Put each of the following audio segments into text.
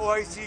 OIC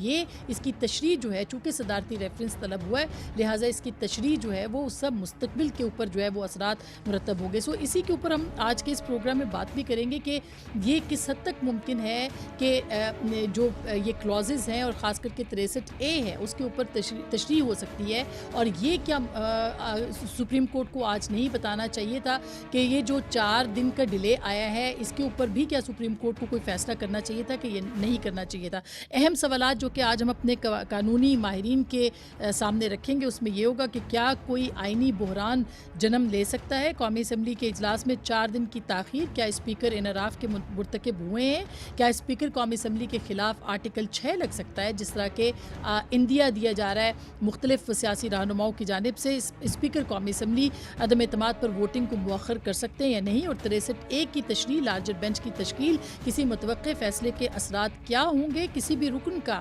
یہ اس کی تشریح جو ہے چونکہ صدارتی ریفرنس طلب ہوا ہے لہٰذا اس کی تشریح جو ہے وہ سب مستقبل کے اوپر جو ہے وہ اثرات مرتب ہو گئے. سو اسی کے اوپر ہم آج کے اس پروگرام میں بات بھی کریں گے کہ یہ کس حد تک ممکن ہے کہ جو یہ کلازز ہیں اور خاص کر کے 63A ہے اس کے اوپر تشریح ہو سکتی ہے، اور یہ کیا سپریم کورٹ کو آج نہیں بتانا چاہیے تھا کہ یہ جو 4 دن کا ڈیلے آیا ہے اس کے اوپر بھی کیا سپریم کورٹ کو کوئی فیصلہ کرنا چاہیے تھا کہ یہ نہیں کرنا چاہیے تھا. اہم سوالات جو کہ آج ہم اپنے قانونی ماہرین کے سامنے رکھیں گے اس میں یہ ہوگا کہ کیا کوئی آئینی بحران جنم لے سکتا ہے. قومی اسمبلی کے اجلاس میں 4 دن کی تاخیر، کیا اسپیکر انحراف کے مرتکب ہوئے ہیں؟ کیا اسپیکر قومی اسمبلی کے خلاف آرٹیکل 6 لگ سکتا ہے جس طرح کہ اندیا دیا جا رہا ہے مختلف سیاسی رہنماؤں کی جانب سے؟ اسپیکر قومی اسمبلی عدم اعتماد پر ووٹنگ کو مؤخر کر سکتے ہیں یا نہیں؟ اور 63A کی تشریح، لارجر بینچ کی تشکیل، کسی متوقع فیصلے کے اثرات کیا ہوں گے؟ کسی بھی رکن کا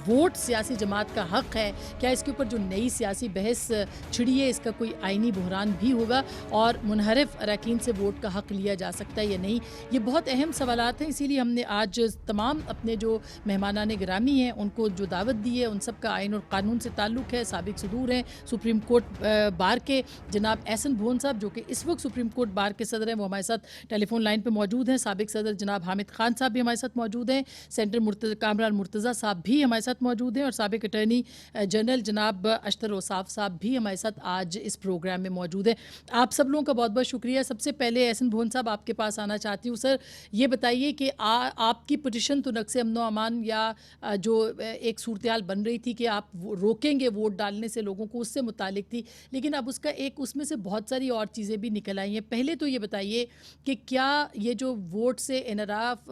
ووٹ سیاسی جماعت کا حق ہے، کیا اس کے اوپر جو نئی سیاسی بحث چھڑی ہے اس کا کوئی آئینی بحران بھی ہوگا؟ اور منحرف اراکین سے ووٹ کا حق لیا جا سکتا ہے یا نہیں؟ یہ بہت اہم سوالات ہیں، اسی لیے ہم نے آج تمام اپنے جو مہمانان گرامی ہیں ان کو جو دعوت دی ہے ان سب کا آئین اور قانون سے تعلق ہے. سابق صدور ہیں سپریم کورٹ بار کے جناب احسن بھون صاحب جو کہ اس وقت سپریم کورٹ بار کے صدر ہیں، وہ ہمارے ساتھ ٹیلی فون لائن پہ موجود ہیں. سابق صدر جناب حامد خان صاحب بھی ہمارے ساتھ موجود ہیں. سینٹر کامران مرتضیٰ صاحب بھی ہمارے ساتھ موجود ہیں، اور سابق اٹارنی جنرل جناب اشتر اوصاف صاحب بھی ہمارے ساتھ آج اس پروگرام میں موجود ہیں. آپ سب لوگوں کا بہت بہت شکریہ. سب سے پہلے احسن بھون صاحب آپ کے پاس آنا چاہتی ہوں. سر یہ بتائیے کہ آپ کی پوزیشن تو نقص امن و امان یا جو ایک صورتحال بن رہی تھی کہ آپ روکیں گے ووٹ ڈالنے سے لوگوں کو، اس سے متعلق تھی، لیکن اب اس میں سے بہت ساری اور چیزیں بھی نکل آئی ہیں. پہلے تو یہ بتائیے کہ کیا یہ جو ووٹ سے انحراف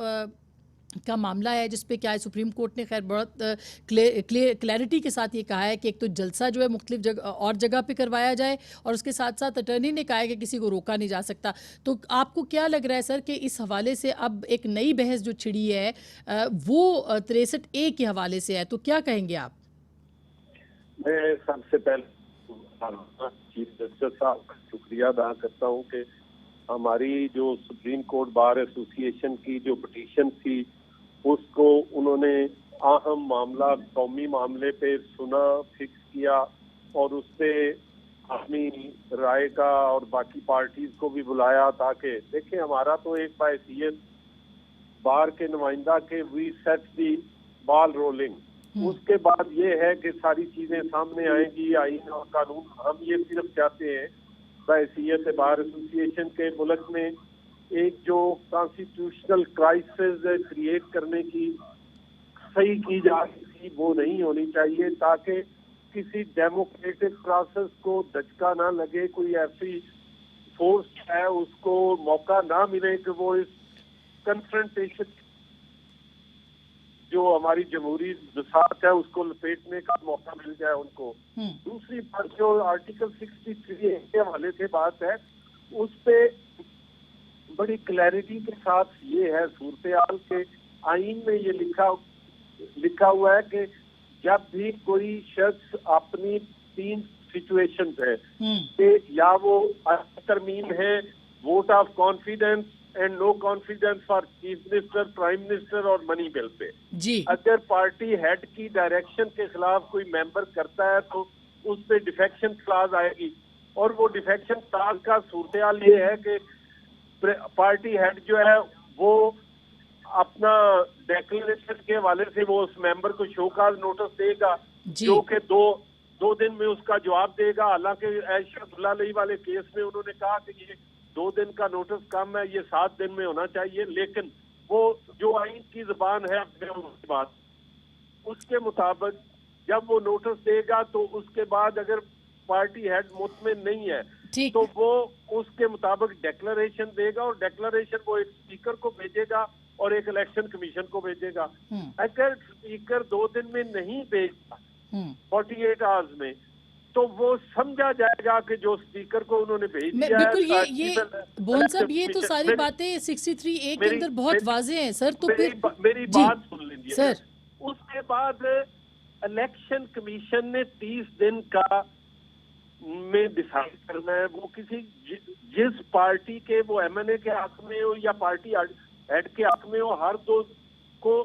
کا معاملہ ہے جس پہ کیا ہے سپریم کورٹ نے خیر بہت کلیئرٹی کے ساتھ یہ کہا ہے کہ ایک تو جلسہ جو ہے مختلف جگہ پہ کروایا جائے، اور اس کے ساتھ ساتھ اٹارنی نے کہا ہے کہ کسی کو روکا نہیں جا سکتا. تو آپ کو کیا لگ رہا ہے سر کہ اس حوالے سے اب ایک نئی بحث جو چھڑی ہے وہ 63A کے حوالے سے ہے، تو کیا کہیں گے آپ؟ میں سب سے پہلے چیف جسٹس صاحب کا شکریہ ادا کرتا ہوں کہ ہماری جو سپریم کورٹ بار ایسوسی ایشن کی جو پٹیشن تھی اس کو انہوں نے اہم معاملہ قومی معاملے پہ سنا، فکس کیا، اور اس پہ اپنی رائے کا اور باقی پارٹیز کو بھی بلایا تاکہ دیکھیں ہمارا تو ایک بحیثیت بار کے نمائندہ کے وی سیٹ دی بال رولنگ. اس کے بعد یہ ہے کہ ساری چیزیں سامنے آئیں گی، آئین اور قانون. ہم یہ صرف چاہتے ہیں بحیثیت بار ایسوسی ایشن کے ملک میں ایک جو کانسٹیٹیوشنل کرائسس کریٹ کرنے کی صحیح کی جا رہی وہ نہیں ہونی چاہیے، تاکہ کسی ڈیموکریٹک پروسیس کو دھچکا نہ لگے، کوئی ایسی فورس ہے اس کو موقع نہ ملے کہ وہ اس کنفرنٹیشن جو ہماری جمہوری بساط ہے اس کو لپیٹنے کا موقع مل جائے ان کو. دوسری بات جو آرٹیکل 63 کے حوالے سے بات ہے اس پہ بڑی کلیئرٹی کے ساتھ یہ ہے صورتحال کہ آئین میں یہ لکھا ہوا ہے کہ جب بھی کوئی شخص اپنی 3 سچویشن ہے کہ یا وہ ترمیم ہے vote of confidence and no confidence for chief minister, prime minister اور منی بل پہ جی اگر پارٹی ہیڈ کی ڈائریکشن کے خلاف کوئی ممبر کرتا ہے تو اس پہ ڈیفیکشن کلاز آئے گی. اور وہ ڈیفیکشن کلاز کا صورتحال یہ ہے کہ پارٹی ہیڈ جو ہے وہ اپنا ڈیکلریشن کے حوالے سے وہ اس ممبر کو شو کاز نوٹس دے گا جو کہ دو دن میں اس کا جواب دے گا. حالانکہ عائشہ اللہ علیہ والے کیس میں انہوں نے کہا کہ یہ 2 دن کا نوٹس کم ہے، یہ 7 دن میں ہونا چاہیے. لیکن وہ جو آئین کی زبان ہے بات اس کے مطابق جب وہ نوٹس دے گا تو اس کے بعد اگر پارٹی ہیڈ مطمئن نہیں ہے تو وہ اس کے مطابق ڈیکلریشن دے گا، اور ڈیکلریشن وہ ایک اسپیکر کو بھیجے گا اور ایک الیکشن کمیشن کو بھیجے گا. اگر اسپیکر 2 دن میں نہیں بھیجتا 48 آورز میں تو وہ سمجھا جائے گا کہ جو اسپیکر کو انہوں نے بھیج دیا ہے. بالکل یہ بون صاحب یہ تو ساری باتیں 63A کے اندر بہت واضح ہیں سر. تو پھر میری بات سن لیجیے سر. اس کے بعد الیکشن کمیشن نے 30 دن کا میں ڈیسائیڈ کرنا ہے وہ کسی جس پارٹی کے وہ ایم این اے کے حق میں ہو یا پارٹی ہیڈ کے حق میں ہو، ہر دو کو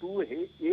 2A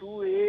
2A,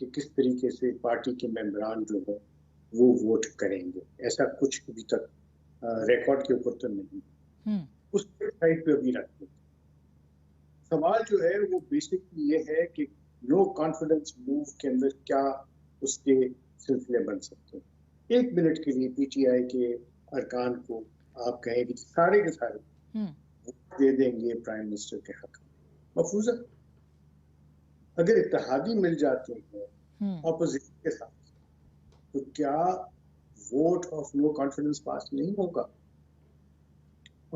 کہ کس طریقے سے پارٹی کے ممبران جو ہے وہ ووٹ کریں گے. ایسا کچھ ابھی تک ریکارڈ کے اوپر تو نہیں. اس سائڈ پہ ابھی رکھتے ہیں. سوال جو ہے وہ بیسکلی یہ ہے کہ نو کانفیڈنس موو کے اندر کیا اس کے سلسلے بن سکتے ہیں. 1 منٹ کے لیے پی ٹی آئی کے ارکان کو آپ کہیں کہ سارے کے سارے ووٹ دے دیں گے پرائم منسٹر کے حق میں. مفروضہ اگر اتحادی مل جاتے ہیں اپوزیشن کے ساتھ تو کیا ووٹ آف نو کانفیڈنس پاس نہیں ہوگا؟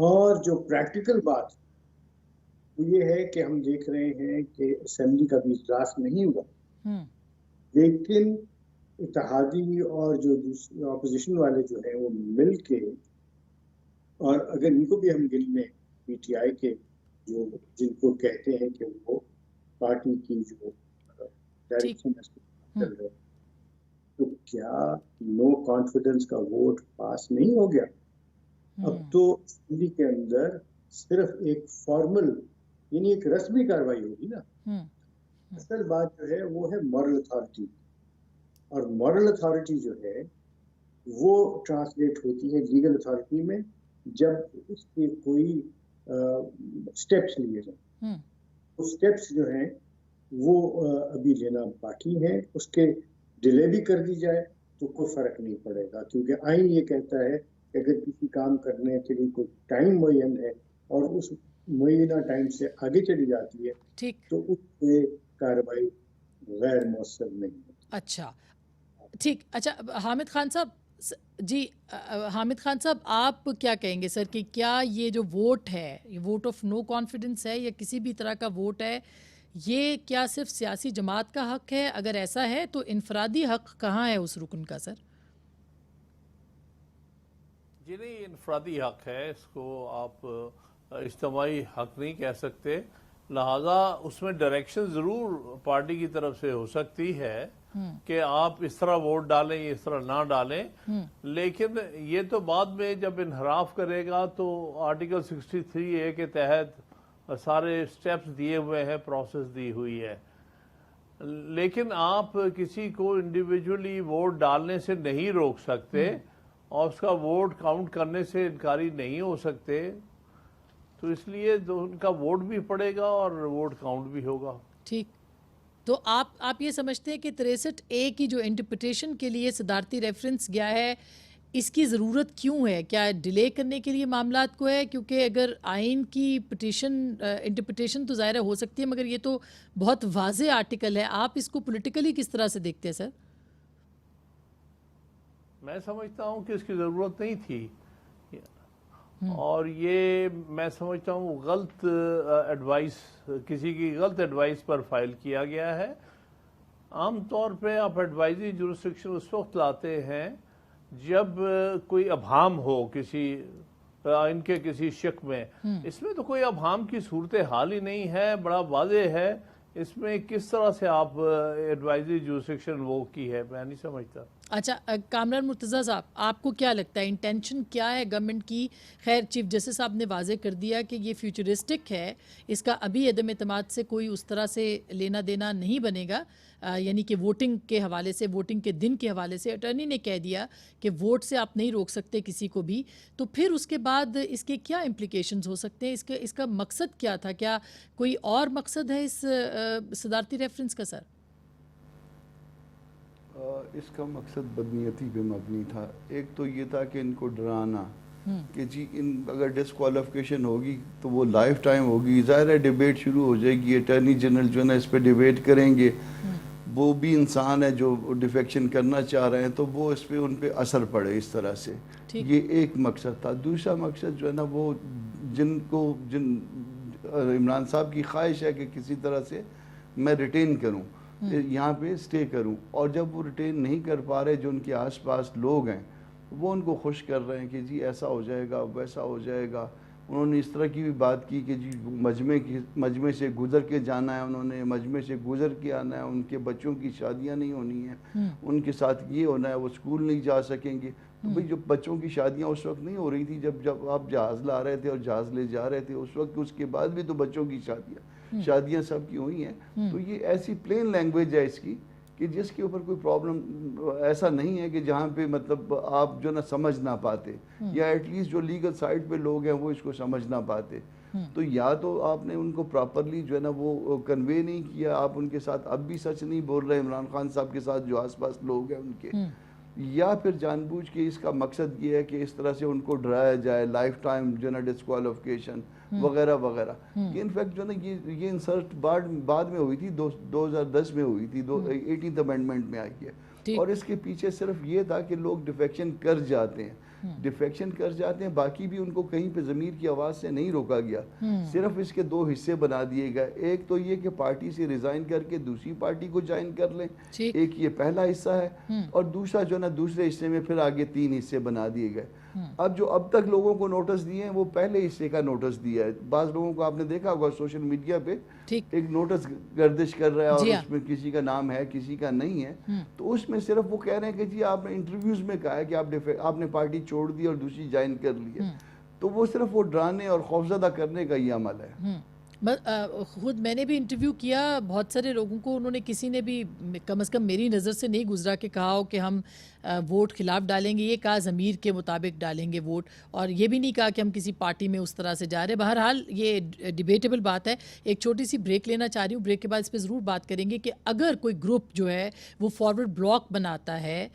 اور جو پریکٹیکل بات وہ یہ ہے کہ ہم دیکھ رہے ہیں کہ اسمبلی کا بھی اجلاس نہیں ہوا، لیکن اتحادی اور جو دوسرے اپوزیشن والے جو ہیں وہ مل کے، اور اگر ان کو بھی ہم گن لیں پی ٹی آئی کے جو جن کو کہتے ہیں کہ وہ پارٹی کی جو ڈائریکشن چل رہے، تو کیا نو کانفیڈنس کا ووٹ پاس نہیں ہو گیا؟ اب تو اسمبلی کے اندر صرف ایک فارمل یعنی ایک رسمی کاروائی ہوگی نا. اصل بات جو ہے وہ ہے مورل اتھارٹی، اور مورل اتھارٹی جو ہے وہ ٹرانسلیٹ ہوتی ہے لیگل اتھارٹی میں جب اس کے کوئی اسٹیپس لیے جائیں. وہ اسٹیپس جو ہیں وہ ابھی لینا باقی ہیں. اس کے ڈیلے بھی کر دی جائے تو کوئی فرق نہیں پڑے گا، کیونکہ آئین یہ کہتا ہے کہ اگر کسی کام کرنے کے لیے کوئی ٹائم معین ہے اور اس معینہ ٹائم سے آگے چلی جاتی ہے تو اس پہ کارروائی غیر مؤثر نہیں ہے. اچھا ٹھیک. اچھا حامد خان صاحب، جی حامد خان صاحب آپ کیا کہیں گے سر کہ کیا یہ جو ووٹ ہے، یہ ووٹ آف نو کانفیڈنس ہے یا کسی بھی طرح کا ووٹ ہے، یہ کیا صرف سیاسی جماعت کا حق ہے؟ اگر ایسا ہے تو انفرادی حق کہاں ہے اس رکن کا سر؟ جی نہیں، انفرادی حق ہے، اس کو آپ اجتماعی حق نہیں کہہ سکتے. لہذا اس میں ڈائریکشن ضرور پارٹی کی طرف سے ہو سکتی ہے کہ آپ اس طرح ووٹ ڈالیں یا اس طرح نہ ڈالیں، لیکن یہ تو بعد میں جب انحراف کرے گا تو آرٹیکل 63A کے تحت سارے سٹیپس دیے ہوئے ہیں، پروسیس دی ہوئی ہے. لیکن آپ کسی کو انڈیویجولی ووٹ ڈالنے سے نہیں روک سکتے اور اس کا ووٹ کاؤنٹ کرنے سے انکاری نہیں ہو سکتے، تو اس لیے ان کا ووٹ بھی پڑے گا اور ووٹ کاؤنٹ بھی ہوگا. ٹھیک. تو آپ یہ سمجھتے ہیں کہ 63A کی جو انٹرپریٹیشن کے لیے صدارتی ریفرنس گیا ہے، اس کی ضرورت کیوں ہے؟ کیا ڈیلے کرنے کے لیے معاملات کو ہے؟ کیونکہ اگر آئین کی انٹرپریٹیشن تو ظاہر ہو سکتی ہے، مگر یہ تو بہت واضح آرٹیکل ہے. آپ اس کو پولیٹیکلی کس طرح سے دیکھتے ہیں سر؟ میں سمجھتا ہوں کہ اس کی ضرورت نہیں تھی، اور یہ میں سمجھتا ہوں غلط ایڈوائس، کسی کی غلط ایڈوائس پر فائل کیا گیا ہے. عام طور پہ آپ ایڈوائزری جورسڈکشن اس وقت لاتے ہیں جب کوئی ابہام ہو کسی ان کے کسی شک میں. اس میں تو کوئی ابہام کی صورتحال ہی نہیں ہے، بڑا واضح ہے. اس میں کس طرح سے آپ ایڈوائزری جورسڈکشن وہ کی ہے، میں نہیں سمجھتا. اچھا کامران مرتضیٰ صاحب، آپ کو کیا لگتا ہے انٹینشن کیا ہے گورنمنٹ کی؟ خیر چیف جسٹس صاحب نے واضح کر دیا کہ یہ فیوچرسٹک ہے، اس کا ابھی عدم اعتماد سے کوئی اس طرح سے لینا دینا نہیں بنے گا، یعنی کہ ووٹنگ کے حوالے سے، ووٹنگ کے دن کے حوالے سے اٹارنی نے کہہ دیا کہ ووٹ سے آپ نہیں روک سکتے کسی کو بھی. تو پھر اس کے بعد اس کے کیا امپلیکیشنز ہو سکتے ہیں؟ اس کا مقصد کیا تھا؟ کیا کوئی اور مقصد ہے اس صدارتی ریفرنس کا سر؟ اس کا مقصد بدنیتی پہ مبنی تھا. ایک تو یہ تھا کہ ان کو ڈرانا کہ جی اگر ڈسکوالیفیکیشن ہوگی تو وہ لائف ٹائم ہوگی. ظاہر ہے ڈیبیٹ شروع ہو جائے گی، اٹارنی جنرل جو ہے نا اس پہ ڈیبیٹ کریں گے. وہ بھی انسان ہے جو ڈیفیکشن کرنا چاہ رہے ہیں، تو وہ اس پہ ان پہ اثر پڑے اس طرح سے. یہ ایک مقصد تھا. دوسرا مقصد جو ہے نا وہ جن عمران صاحب کی خواہش ہے کہ کسی طرح سے میں ریٹین کروں، یہاں پہ سٹے کروں، اور جب وہ ریٹین نہیں کر پا رہے، جو ان کے آس پاس لوگ ہیں وہ ان کو خوش کر رہے ہیں کہ جی ایسا ہو جائے گا، ویسا ہو جائے گا. انہوں نے اس طرح کی بھی بات کی کہ جی مجمع سے گزر کے جانا ہے، انہوں نے مجمع سے گزر کے آنا ہے، ان کے بچوں کی شادیاں نہیں ہونی ہیں، ان کے ساتھ یہ ہونا ہے، وہ اسکول نہیں جا سکیں گے. تو بھئی جو بچوں کی شادیاں اس وقت نہیں ہو رہی تھی جب آپ جہاز لا رہے تھے اور جہاز لے جا رہے تھے، اس وقت اس کے بعد بھی تو بچوں کی شادیاں سب کی ہوئی ہیں. تو یہ ایسی پلین لینگویج ہے اس کی کہ جس کے اوپر کوئی پرابلم ایسا نہیں ہے کہ جہاں پہ مطلب آپ جو نہ سمجھ نہ پاتے یا ایٹ لیسٹ جو لیگل سائڈ پہ لوگ ہیں وہ اس کو سمجھ نہ پاتے. تو یا تو آپ نے ان کو پراپرلی جو ہے نا وہ کنوے نہیں کیا, آپ ان کے ساتھ اب بھی سچ نہیں بول رہے عمران خان صاحب کے ساتھ جو آس پاس لوگ ہیں ان کے, یا پھر جان بوجھ کے اس کا مقصد یہ ہے کہ اس طرح سے ان کو ڈرایا جائے, لائف ٹائم جو ہے نا ڈسکوالیفیکیشن وغیرہ وغیرہ. یہ انفیکٹ جو ہے نا یہ انسرٹ بعد میں ہوئی تھی, 2010 میں ہوئی تھی, 18th امینڈمنٹ میں آئی ہے. اور اس کے پیچھے صرف یہ تھا کہ لوگ ڈیفیکشن کر جاتے ہیں, باقی بھی ان کو کہیں پہ ضمیر کی آواز سے نہیں روکا گیا. صرف اس کے 2 حصے بنا دیے گئے, ایک تو یہ کہ پارٹی سے ریزائن کر کے دوسری پارٹی کو جوائن کر لیں, ایک یہ پہلا حصہ ہے, اور دوسرا جو ہے نا دوسرے حصے میں پھر آگے 3 حصے بنا دیے گئے. اب تک لوگوں کو نوٹس دیے ہیں وہ پہلے حصے کا نوٹس دیا ہے. بعض لوگوں کو آپ نے دیکھا ہوگا سوشل میڈیا پہ ایک نوٹس گردش کر رہا ہے اور اس میں کسی کا نام ہے کسی کا نہیں ہے, تو اس میں صرف وہ کہہ رہے ہیں کہ جی آپ نے انٹرویوز میں کہا ہے کہ آپ نے پارٹی چھوڑ دی اور دوسری جوائن کر لی ہے. تو وہ صرف وہ ڈرانے اور خوفزدہ کرنے کا یہ عمل ہے. خود میں نے بھی انٹرویو کیا بہت سارے لوگوں کو, انہوں نے کسی نے بھی کم از کم میری نظر سے نہیں گزرا کہ کہا ہو کہ ہم ووٹ خلاف ڈالیں گے, یہ کہا ضمیر کے مطابق ڈالیں گے ووٹ, اور یہ بھی نہیں کہا کہ ہم کسی پارٹی میں اس طرح سے جا رہے. بہرحال یہ ڈیبیٹیبل بات ہے. ایک چھوٹی سی بریک لینا چاہ رہی ہوں, بریک کے بعد اس پہ ضرور بات کریں گے کہ اگر کوئی گروپ جو ہے وہ فارورڈ بلاک بناتا ہے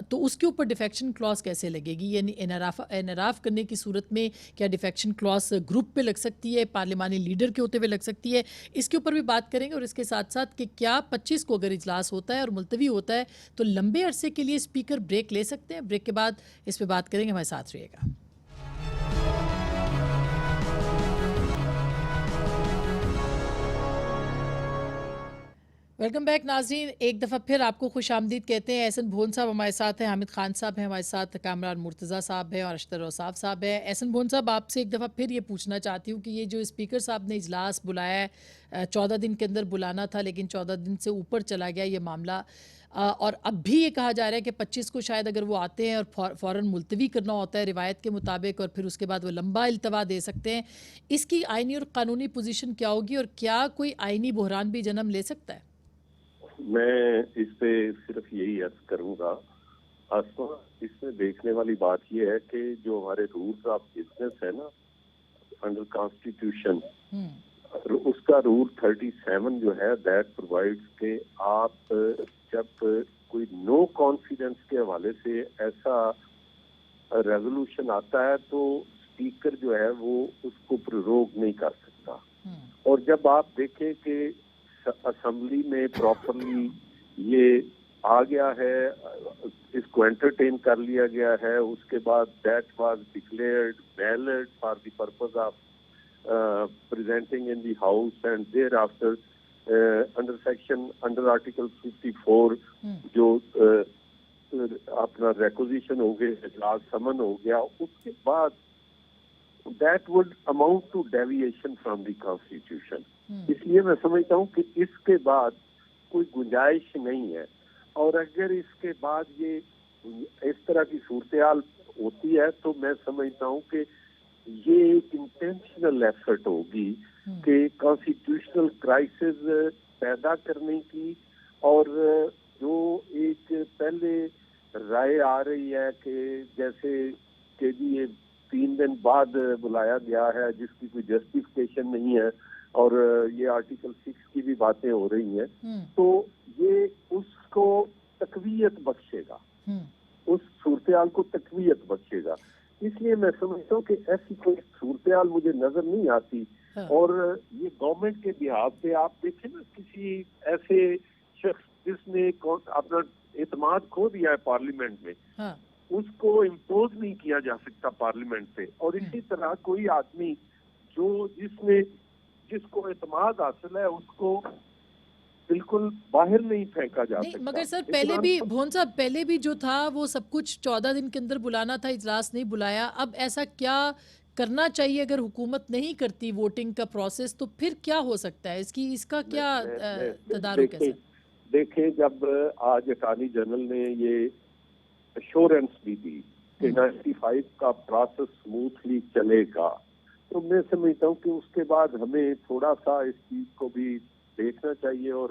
تو اس کے اوپر ڈیفیکشن کلاس کیسے لگے گی, یعنی انحراف کرنے کی صورت میں کیا ڈیفیکشن کلاس گروپ پہ لگ سکتی ہے, پارلیمانی لیڈر کے ہوتے ہوئے لگ سکتی ہے. اس کے اوپر بھی بات کریں گے, اور اس کے ساتھ ساتھ کہ کیا 25 کو اگر اجلاس ہوتا ہے اور ملتوی ہوتا ہے تو لمبے عرصے کے لیے اسپیکر بریک لے سکتے ہیں. بریک کے بعد اس پہ بات کریں گے, ہمارے ساتھ رہیے گا. ویلکم بیک ناظرین, ایک دفعہ پھر آپ کو خوش آمدید کہتے ہیں. احسن بھون صاحب ہمارے ساتھ ہیں, حامد خان صاحب ہیں ہمارے ساتھ, کامران مرتضیٰ صاحب ہیں اور اشتر اوصاف صاحب ہیں. احسن بھون صاحب, آپ سے ایک دفعہ پھر یہ پوچھنا چاہتی ہوں کہ یہ جو اسپیکر صاحب نے اجلاس بلایا ہے, 14 دن کے اندر بلانا تھا لیکن 14 دن سے اوپر چلا گیا یہ معاملہ, اور اب بھی یہ کہا جا رہا ہے کہ 25 کو شاید اگر وہ آتے ہیں اور فوراً ملتوی کرنا ہوتا ہے روایت کے مطابق, اور پھر اس کے بعد وہ لمبا التوا دے سکتے ہیں. اس کی آئینی اور قانونی پوزیشن کیا ہوگی, اور کیا کوئی آئینی بحران بھی جنم لے سکتا ہے؟ میں اس پہ صرف یہی عرض کروں گا, آسما اس میں دیکھنے والی بات یہ ہے کہ جو ہمارے رولز آف بزنس ہے نا انڈر کانسٹیٹیوشن, اس کا رول 37 جو ہے دیٹ پرووائڈز کہ آپ جب کوئی نو کانفیڈنس کے حوالے سے ایسا ریزولوشن آتا ہے تو اسپیکر جو ہے وہ اس کو پروروگ نہیں کر سکتا. اور جب آپ دیکھیں کہ اسمبلی میں پراپرلی یہ آ گیا ہے, اس کو انٹرٹین کر لیا گیا ہے, اس کے بعد that was declared valid for the purpose of presenting in the house, and thereafter under article 54 جو اپنا ریکوزیشن ہو گیا, اجلاس سمن ہو گیا, اس کے بعد that would amount to deviation from the constitution. اس لیے میں سمجھتا ہوں کہ اس کے بعد کوئی گنجائش نہیں ہے, اور اگر اس کے بعد یہ اس طرح کی صورتحال ہوتی ہے تو میں سمجھتا ہوں کہ یہ ایک انٹینشنل ایفرٹ ہوگی کہ کانسٹیٹیوشنل کرائسس پیدا کرنے کی, اور جو ایک پہلے رائے آ رہی ہے کہ جیسے کہ جی یہ 3 دن بعد بلایا گیا ہے جس کی کوئی جسٹیفیکیشن نہیں ہے, اور یہ آرٹیکل 6 کی بھی باتیں ہو رہی ہیں, تو یہ اس کو تقویت بخشے گا, اس صورتحال کو تقویت بخشے گا. اس لیے میں سمجھتا ہوں کہ ایسی کوئی صورتحال مجھے نظر نہیں آتی. اور یہ گورنمنٹ کے بہاف پہ آپ دیکھیں نا, کسی ایسے شخص جس نے اپنا اعتماد کھو دیا ہے پارلیمنٹ میں, اس کو امپوز نہیں کیا جا سکتا پارلیمنٹ پہ. اور اسی طرح کوئی آدمی جو جس کو اعتماد حاصل ہے اس کو بالکل باہر نہیں پھینکا جا سکتا. مگر سر پہلے بھی بھون صاحب, پہلے بھی جو تھا وہ سب کچھ 14 دن کے اندر بلانا تھا, اجلاس نہیں بلایا. اب ایسا کیا کرنا چاہیے اگر حکومت نہیں کرتی ووٹنگ کا پروسیس, تو پھر کیا ہو سکتا ہے, اس کا کیا تدارک ہے؟ دیکھیں, جب آج اٹارنی جنرل نے یہ ایشورنس بھی دی کہ 95 کا پروسیس سموتھلی چلے گا, تو میں سمجھتا ہوں کہ اس کے بعد ہمیں تھوڑا سا اس چیز کو بھی دیکھنا چاہیے. اور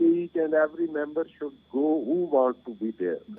each and every member should go who want to be there.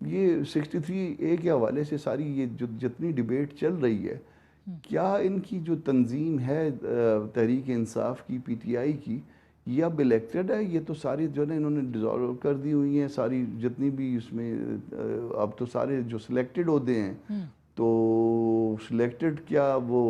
یہ 63A کے حوالے سے ساری یہ جو جتنی ڈیبیٹ چل رہی ہے، کیا ان کی جو تنظیم ہے تحریک انصاف کی، پی ٹی آئی کی، یہ اب الیکٹڈ ہے؟ یہ تو ساری جو ہے انہوں نے ڈیزالو کر دی ہوئی ہیں ساری جتنی بھی اس میں، اب تو سارے جو سلیکٹڈ عہدے ہیں، تو سلیکٹڈ کیا وہ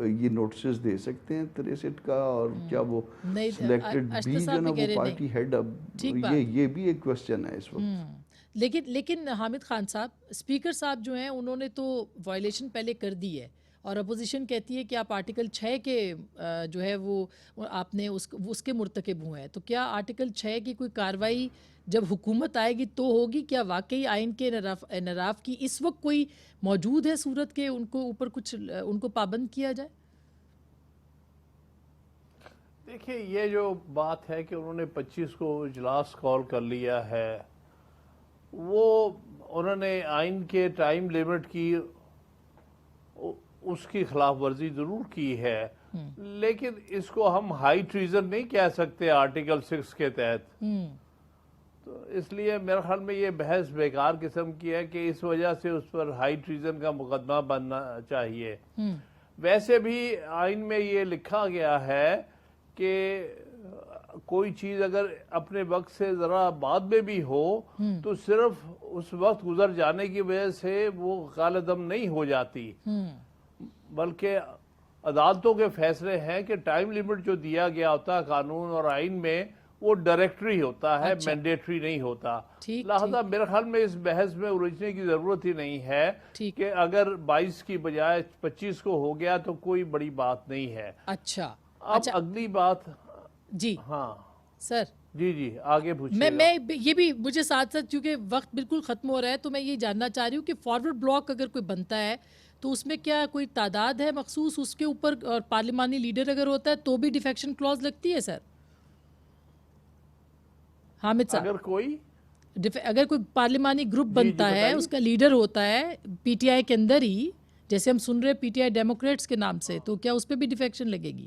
یہ نوٹسز دے سکتے ہیں 63 کا؟ اور کیا وہ سلیکٹڈ بھی جو نا وہ پارٹی ہیڈ، اب یہ بھی ایک کوسچن ہے اس وقت۔ لیکن حامد خان صاحب، اسپیکر صاحب جو ہیں انہوں نے تو وائلیشن پہلے کر دی ہے، اور اپوزیشن کہتی ہے کہ آپ آرٹیکل 6 کے جو ہے وہ آپ نے اس کے مرتکب ہوئے ہیں، تو کیا آرٹیکل 6 کی کوئی کارروائی جب حکومت آئے گی تو ہوگی؟ کیا واقعی آئین کے انحراف کی اس وقت کوئی موجود ہے صورت کہ ان کو اوپر کچھ ان کو پابند کیا جائے؟ دیکھیں، یہ جو بات ہے کہ انہوں نے 25 کو اجلاس کال کر لیا ہے، وہ انہوں نے آئین کے ٹائم لیمٹ کی اس کی خلاف ورزی ضرور کی ہے، لیکن اس کو ہم ہائی ٹریزن نہیں کہہ سکتے آرٹیکل 6 کے تحت، تو اس لیے میرے خیال میں یہ بحث بیکار قسم کی ہے کہ اس وجہ سے اس پر ہائی ٹریزن کا مقدمہ بننا چاہیے۔ ویسے بھی آئین میں یہ لکھا گیا ہے کہ کوئی چیز اگر اپنے وقت سے ذرا بعد میں بھی ہو تو صرف اس وقت گزر جانے کی وجہ سے وہ غالدم نہیں ہو جاتی، بلکہ عدالتوں کے فیصلے ہیں کہ ٹائم لیمٹ جو دیا گیا ہوتا ہے قانون اور آئین میں، وہ ڈائریکٹری ہوتا ہے، مینڈیٹری نہیں ہوتا۔ لہذا میرے خیال میں اس بحث میں الجھنے کی ضرورت ہی نہیں ہے کہ اگر 22 کی بجائے 25 کو ہو گیا تو کوئی بڑی بات نہیں ہے۔ اچھا، اب اگلی بات، جی ہاں سر، جی آگے پوچھئے۔ میں یہ بھی مجھے ساتھ ساتھ چونکہ وقت بالکل ختم ہو رہا ہے تو میں یہ جاننا چاہ رہی ہوں کہ فارورڈ بلاک اگر کوئی بنتا ہے تو اس میں کیا کوئی تعداد ہے مخصوص اس کے اوپر، اور پارلیمانی لیڈر اگر ہوتا ہے تو بھی ڈیفیکشن کلوز لگتی ہے سر؟ حامد صاحب، اگر کوئی پارلیمانی گروپ بنتا ہے، اس کا لیڈر ہوتا ہے پی ٹی آئی کے اندر ہی، جیسے ہم سن رہے پی ٹی آئی ڈیموکریٹس کے نام سے، تو کیا اس پہ بھی ڈیفیکشن لگے گی؟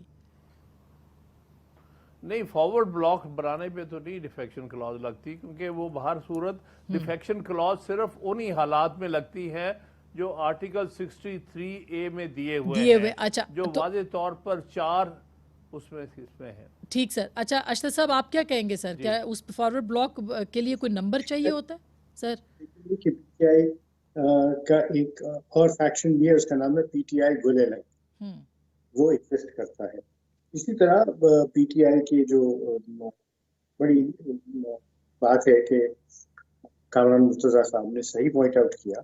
نہیں، فارورڈ بلاک بنانے پہ تو نہیں ڈیفیکشن کلاز لگتی، کیونکہ وہ بہر صورت ڈیفیکشن کلاز صرف انہی حالات میں لگتی ہے جو آرٹیکل 63A میں دیے ہوئے ہیں، جو واضح طور پر 4 اس میں ہے۔ ٹھیک سر۔ اچھا اشرف صاحب، آپ کیا کہیں گے سر؟ کیا اس فارورڈ بلاک کے لیے کوئی نمبر چاہیے ہوتا ہے سر؟ پی ٹی آئی کا ایک اور فیکشن بھی ہے، اس کا نام ہے P T I Gul elect, وہ ایگزسٹ کرتا ہے۔ اسی طرح پی ٹی آئی کی جو بڑی بات ہے کہ کامران مرتضیٰ صاحب نے صحیح پوائنٹ آؤٹ کیا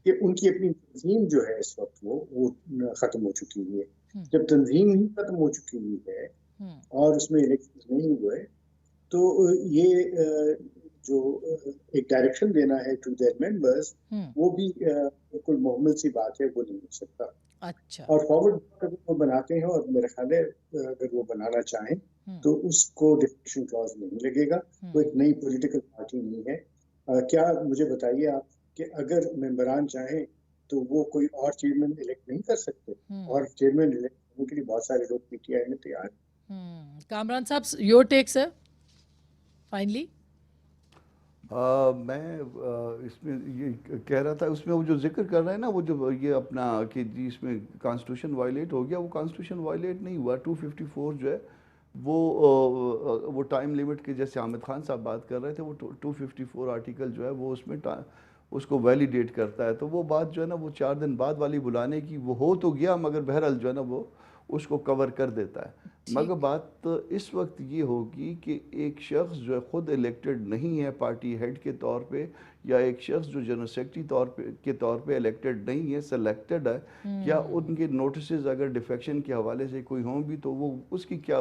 کہ ان کی اپنی تنظیم جو ہے اس وقت وہ ختم ہو چکی ہوئی ہے۔ جب تنظیم ہی ختم ہو چکی ہوئی ہے اور اس میں الیکشن نہیں ہوئے تو یہ جو ایک ڈائریکشن دینا ہے ٹو دیئر ممبرز، وہ بھی بالکل محمل سی بات ہے، وہ نہیں ہو سکتا۔ اچھا، اور فارورڈ اگر وہ بناتے ہیں، اور میرے خیال ہے اگر وہ بنانا چاہیں تو اس کو ڈیفیکشن کلاز نہیں لگے گا، وہ ایک نئی پولیٹیکل پارٹی نہیں ہے۔ کیا مجھے بتائیے آپ کہ اگر ممبران چاہیں تو وہ کوئی اور چیئرمین الیکٹ نہیں کر سکتے، اور چیئرمین الیکٹ کرنے کے لیے بہت سارے لوگ پی ٹی آئی میں تیار ہیں۔ کامران صاحب، یور ٹیک سر فائنلی۔ میں اس میں یہ کہہ رہا تھا، اس میں وہ جو ذکر کر رہے ہیں نا، وہ جو یہ اپنا کہ جی اس میں کانسٹیٹیوشن وائلیٹ ہو گیا، وہ کانسٹیٹیوشن وائلیٹ نہیں ہوا۔ 254 جو ہے وہ ٹائم لیمٹ کے، جیسے حامد خان صاحب بات کر رہے تھے، وہ 254 آرٹیکل جو ہے وہ اس میں اس کو ویلیڈیٹ کرتا ہے۔ تو وہ بات جو ہے نا وہ 4 دن بعد والی بلانے کی، وہ ہو تو گیا، مگر بہرحال جو ہے نا وہ اس کو کور کر دیتا ہے۔ مگر بات اس وقت یہ ہوگی کہ ایک شخص جو ہے خود الیکٹڈ نہیں ہے پارٹی ہیڈ کے طور پہ، یا ایک شخص جو جنرل سیکرٹری کے طور پہ الیکٹڈ نہیں ہے، سلیکٹڈ ہے، کیا ان کے نوٹسز اگر ڈیفیکشن کے حوالے سے کوئی ہوں بھی تو وہ اس کی کیا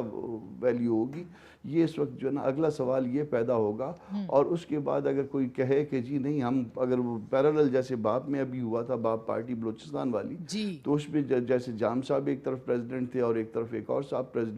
ویلیو ہوگی؟ یہ اس وقت جو ہے نا اگلا سوال یہ پیدا ہوگا۔ اور اس کے بعد اگر کوئی کہے کہ جی نہیں، ہم اگر وہ پیرالل جیسے باپ میں ابھی ہوا تھا، باپ پارٹی بلوچستان والی، تو اس میں جیسے جام صاحب ایک طرف پریزیڈنٹ تھے اور ایک طرف ایک اور صاحب پریزیڈنٹ